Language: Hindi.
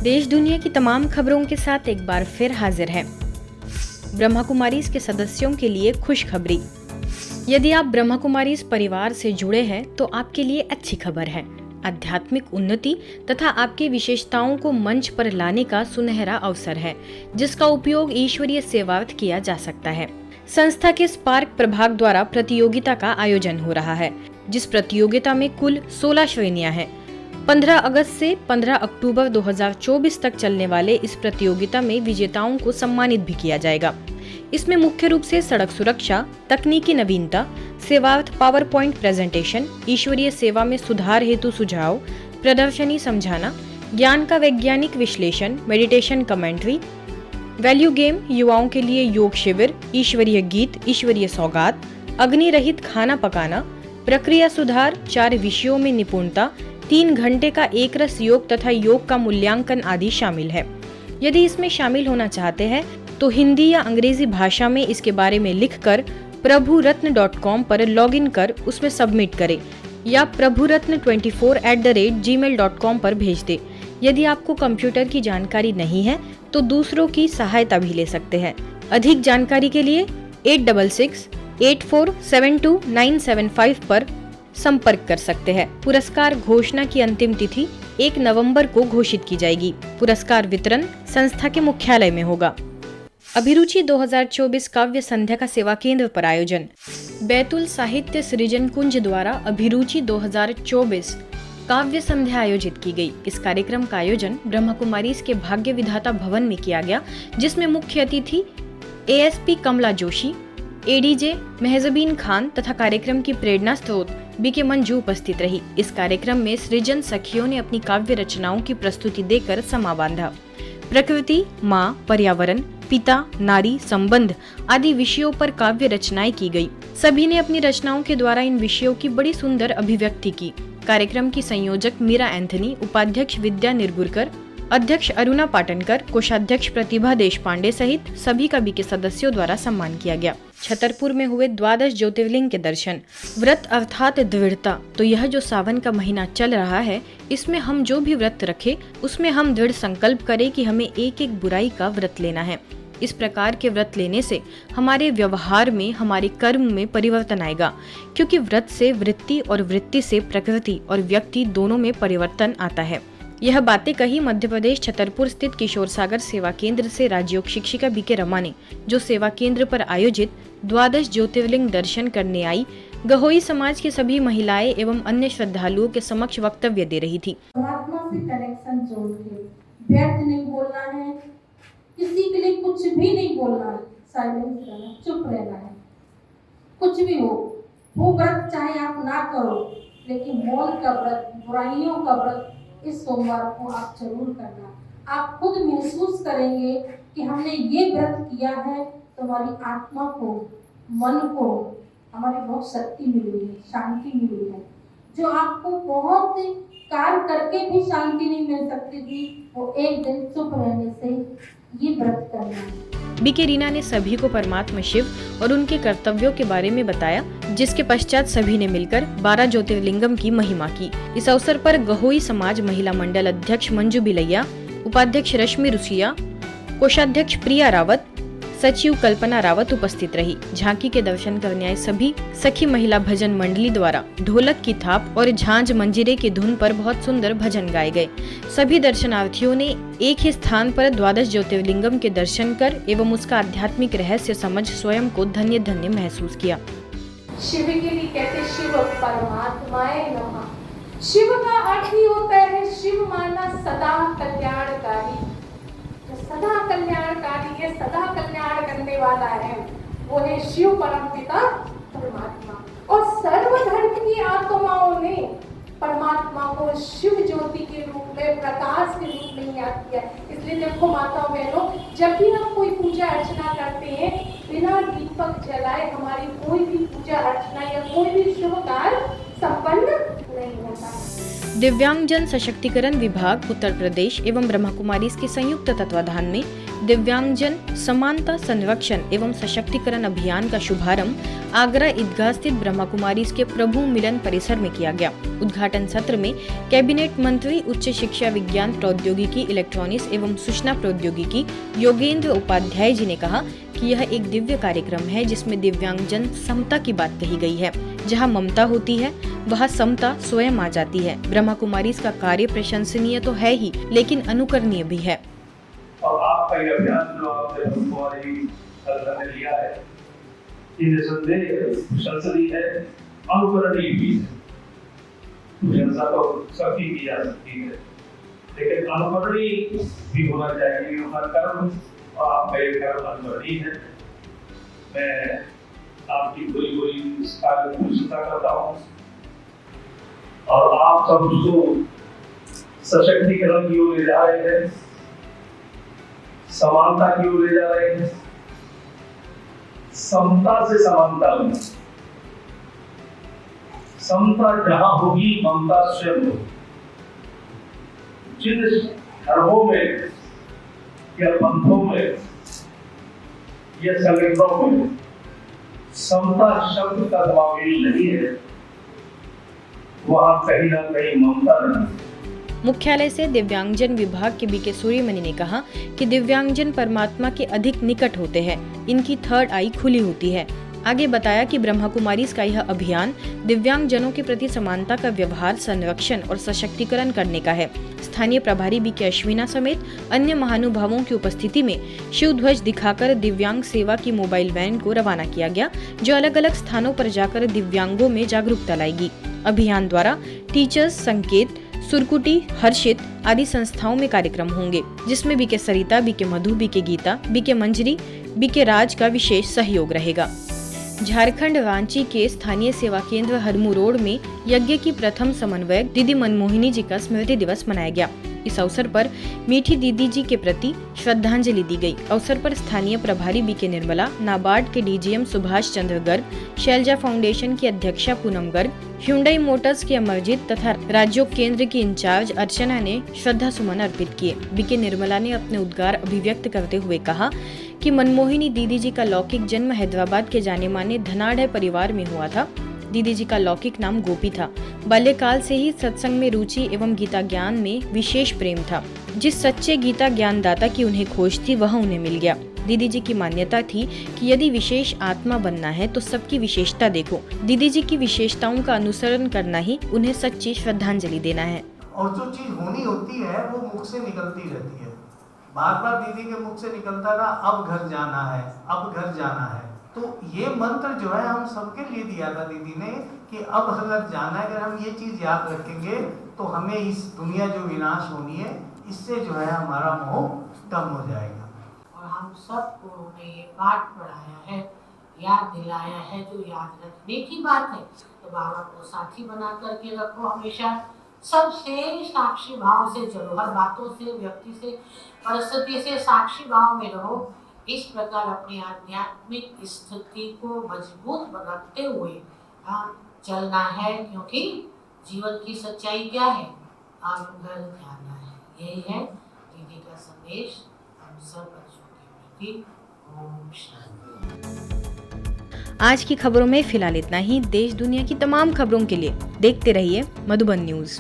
देश दुनिया की तमाम खबरों के साथ एक बार फिर हाजिर है ब्रह्मा कुमारीज के सदस्यों के लिए खुशखबरी। यदि आप ब्रह्मा कुमारीज परिवार से जुड़े हैं तो आपके लिए अच्छी खबर है। आध्यात्मिक उन्नति तथा आपकी विशेषताओं को मंच पर लाने का सुनहरा अवसर है, जिसका उपयोग ईश्वरीय सेवार्थ किया जा सकता है। संस्था के स्पार्क प्रभाग द्वारा प्रतियोगिता का आयोजन हो रहा है, जिस प्रतियोगिता में कुल 16 श्रेणियां हैं। 15 अगस्त से 15 अक्टूबर 2024 तक चलने वाले इस प्रतियोगिता में विजेताओं को सम्मानित भी किया जाएगा। इसमें मुख्य रूप से सड़क सुरक्षा, तकनीकी नवीनता, सेवार्थ पावर पॉइंट प्रेजेंटेशन, ईश्वरीय सेवा में सुधार हेतु सुझाव, प्रदर्शनी समझाना, ज्ञान का वैज्ञानिक विश्लेषण, मेडिटेशन कमेंट्री, वैल्यू गेम, युवाओं के लिए योग शिविर, ईश्वरीय गीत, ईश्वरीय सौगात, अग्नि रहित खाना पकाना, प्रक्रिया सुधार, 4 विषयों में निपुणता, 3 घंटे का एक रस योग तथा योग का मूल्यांकन आदि शामिल है। यदि इसमें शामिल होना चाहते हैं तो हिंदी या अंग्रेजी भाषा में इसके बारे में लिखकर prabhuratna.com पर लॉगिन कर उसमें सबमिट करें या prabhuratna24@gmail.com पर भेज दें। यदि आपको कंप्यूटर की जानकारी नहीं है तो दूसरों की सहायता भी ले सकते हैं। अधिक जानकारी के लिए 8664729775 पर संपर्क कर सकते हैं। पुरस्कार घोषणा की अंतिम तिथि 1 नवंबर को घोषित की जाएगी। पुरस्कार वितरण संस्था के मुख्यालय में होगा। अभिरुचि 2024 काव्य संध्या का सेवा केंद्र पर आयोजन। बैतूल साहित्य सृजन कुंज द्वारा अभिरुचि 2024 काव्य संध्या आयोजित की गई। इस कार्यक्रम का आयोजन ब्रह्मा कुमारीज के भाग्य विधाता भवन में किया गया, जिसमें मुख्य अतिथि ASP कमला जोशी, ADJ मेहजबीन खान तथा कार्यक्रम की प्रेरणा स्रोत BK मंजू उपस्थित रही। इस कार्यक्रम में सृजन सखियों ने अपनी काव्य रचनाओं की प्रस्तुति देकर समा बांधा। प्रकृति, माँ, पर्यावरण, पिता, नारी, संबंध आदि विषयों पर काव्य रचनाएं की गई। सभी ने अपनी रचनाओं के द्वारा इन विषयों की बड़ी सुंदर अभिव्यक्ति की। कार्यक्रम की संयोजक मीरा एंथनी, उपाध्यक्ष विद्या निर्गुरकर, अध्यक्ष अरुणा पाटनकर, कोषाध्यक्ष प्रतिभा देशपांडे सहित सभी का BK सदस्यों द्वारा सम्मान किया गया। छतरपुर में हुए 12 ज्योतिर्लिंग के दर्शन। व्रत अर्थात दृढ़ता। तो यह जो सावन का महीना चल रहा है, इसमें हम जो भी व्रत रखें उसमें हम दृढ़ संकल्प करें कि हमें एक एक बुराई का व्रत लेना है। इस प्रकार के व्रत लेने से हमारे व्यवहार में, हमारे कर्म में परिवर्तन आएगा, क्योंकि व्रत से वृत्ति और वृत्ति से प्रकृति और व्यक्ति दोनों में परिवर्तन आता है। यह बातें कही मध्य प्रदेश छतरपुर स्थित किशोर सागर सेवा केंद्र से राजयोग शिक्षिका BK रमा ने, जो सेवा केंद्र पर आयोजित 12 ज्योतिर्लिंग दर्शन करने आई गहोई समाज की सभी महिलाएं एवं अन्य श्रद्धालुओं के समक्ष वक्तव्य दे रही थी। परमात्मा से कनेक्शन जोड़ के व्यर्थ नहीं बोलना है, किसी के लिए कुछ भी नहीं बोलना है, साइलेंस रहना, चुप रहना है। कुछ भी हो, वो व्रत चाहे आप ना करो, लेकिन मौन का व्रत, बुराइयों का व्रत इस सोमवार को आप जरूर करना। आप खुद महसूस करेंगे कि हमने ये व्रत किया है तो हमारी आत्मा को, मन को हमारी बहुत शक्ति मिली है, शांति मिली है। जो आपको बहुत कार्य करके भी शांति नहीं मिल सकती थी, वो एक दिन चुप रहने से ये व्रत करना है। BK रीना ने सभी को परमात्मा शिव और उनके कर्तव्यों के बारे में बताया, जिसके पश्चात सभी ने मिलकर 12 ज्योतिर्लिंगम की महिमा की। इस अवसर पर गहोई समाज महिला मंडल अध्यक्ष मंजू बिलैया, उपाध्यक्ष रश्मि रुसिया, कोषाध्यक्ष प्रिया रावत, सचिव कल्पना रावत उपस्थित रही। झांकी के दर्शन करने आए सभी सखी महिला भजन मंडली द्वारा ढोलक की थाप और झांझ मंजीरे की धुन पर बहुत सुंदर भजन गाए गए। सभी दर्शनार्थियों ने एक ही स्थान पर 12 ज्योतिर्लिंगम के दर्शन कर एवं उसका आध्यात्मिक रहस्य समझ स्वयं को धन्य धन्य महसूस किया। शिव के लिए कहते शिव परमात्माए नमः। शिव का अर्थ ही होता है शिव माना सदा कल्याणकारी। सदा कल्याणकारी है, सदा कल्याण करने वाला है, वो है शिव परमपिता परमात्मा। और सर्वधर्म की आत्माओं ने परमात्मा को शिव ज्योति के रूप में, प्रकाश के रूप में याद किया। इसलिए देखो माताओं बहनों, जब भी हम कोई पूजा अर्चना करते हैं, बिना दीपक जलाए हमारी कोई भी पूजा अर्चना या कोई भी शुभ कार्य संपन्न नहीं होता। दिव्यांगजन सशक्तिकरण विभाग उत्तर प्रदेश एवं ब्रह्मा कुमारीज के संयुक्त तत्वाधान में दिव्यांगजन समानता संरक्षण एवं सशक्तिकरण अभियान का शुभारंभ आगरा ईदगाह स्थित ब्रह्मा कुमारीज के प्रभु मिलन परिसर में किया गया। उद्घाटन सत्र में कैबिनेट मंत्री उच्च शिक्षा विज्ञान प्रौद्योगिकी इलेक्ट्रॉनिक्स एवं सूचना प्रौद्योगिकी योगेंद्र उपाध्याय जी ने कहा कि यह एक दिव्य कार्यक्रम है जिसमें दिव्यांगजन समता की बात कही गई है। जहां ममता होती है वहां समता स्वयं आ जाती है। ब्रह्मा कुमारीज का कार्य प्रशंसनीय तो है ही लेकिन अनुकरणीय भी है। और आपका ये अभियान जो आपने हमारी संस्था ने लिया है, ये निसंदेह प्रशंसनीय है, अनुकरणीय भी है। प्रशंसा तो सबकी की जा सकती है, लेकिन अनुकरणीय भी होना चाहिए। हर कर्म और आपका ये कर्म अनुकरणीय है। मैं आपकी पूरी पूरी इस कार्य की प्रशंसा करता हूँ और आप सब उसको सशक्तिकरण की ओर ले जा रहे हैं, समानता की ओर ले जा रहे हैं। समता से समानता होगी, समता जहां होगी ममता स्वयं होगी। जिन धर्मों में या पंथों में या संगठनों में समता शब्द का समावेश नहीं है, वहां कहीं ना कहीं ममता नहीं। मुख्यालय से दिव्यांगजन विभाग के बीके सूर्यमणि ने कहा कि दिव्यांगजन परमात्मा के अधिक निकट होते हैं, इनकी थर्ड आई खुली होती है। आगे बताया कि ब्रह्मा कुमारीज का यह अभियान दिव्यांगजनों के प्रति समानता का व्यवहार, संरक्षण और सशक्तिकरण करने का है। स्थानीय प्रभारी बीके अश्विना समेत अन्य महानुभावों की उपस्थिति में शिव ध्वज दिखाकर दिव्यांग सेवा की मोबाइल वैन को रवाना किया गया, जो अलग अलग स्थानों पर जाकर दिव्यांगों में जागरूकता लाएगी। अभियान द्वारा टीचर्स, संकेत, सुरकुटी, हर्षित आदि संस्थाओं में कार्यक्रम होंगे, जिसमें बीके सरिता, बीके मधु, बीके गीता, बीके मंजरी, बीके राज का विशेष सहयोग रहेगा। झारखंड रांची के स्थानीय सेवा केंद्र हरमू रोड में यज्ञ की प्रथम समन्वयक दीदी मनमोहिनी जी का स्मृति दिवस मनाया गया। इस अवसर पर मीठी दीदी जी के प्रति श्रद्धांजलि दी गई। अवसर पर स्थानीय प्रभारी बीके निर्मला, नाबार्ड के डीजीएम सुभाष चंद्र गर्ग, शैलजा फाउंडेशन की अध्यक्षा पूनम गर्ग, ह्युंडई मोटर्स के अमरजीत तथा राज्योग केंद्र की इंचार्ज अर्चना ने श्रद्धा सुमन अर्पित किए। बीके निर्मला ने अपने उद्गार अभिव्यक्त करते हुए कहा कि मनमोहिनी दीदी जी का लौकिक जन्म हैदराबाद के जाने माने धनाढ़ परिवार में हुआ था। दीदी जी का लौकिक नाम गोपी था। बाल्यकाल से ही सत्संग में रुचि एवं गीता ज्ञान में विशेष प्रेम था। जिस सच्चे गीता ज्ञानदाता की उन्हें खोज थी वह उन्हें मिल गया। दीदी जी की मान्यता थी कि यदि विशेष आत्मा बनना है तो सबकी विशेषता देखो। दीदी जी की विशेषताओं का अनुसरण करना ही उन्हें सच्ची श्रद्धांजलि देना है। और जो चीज होनी होती है वो मुख से निकलती रहती है। बार बार दीदी के मुख से निकलता रहा, अब घर जाना है, अब घर जाना है। तो ये मंत्र जो है हम सबके लिए दिया था दीदी ने कि अब अगर जाना है, अगर हम ये चीज याद रखेंगे तो हमें इस दुनिया जो विनाश होनी है इससे जो है हमारा मोह कम हो जाएगा। और हम सबको उन्होंने ये पाठ पढ़ाया है, याद दिलाया है, जो याद रखने की बात है। तो बाबा को साथी बना करके रखो, हमेशा सबसे साक्षी भाव से चलो, हर बातों से, व्यक्ति से, परिस्थिति से साक्षी भाव में रहो। इस प्रकार अपनी आध्यात्मिक स्थिति को मजबूत रखते हुए चलना है, क्योंकि जीवन की सच्चाई क्या है, आत्मघर ध्यान है। यही है दीदी का संदेश हम सब बच्चों के प्रति। ओम शांति। आज की खबरों में फिलहाल इतना ही। देश दुनिया की तमाम खबरों के लिए देखते रहिए मधुबन न्यूज।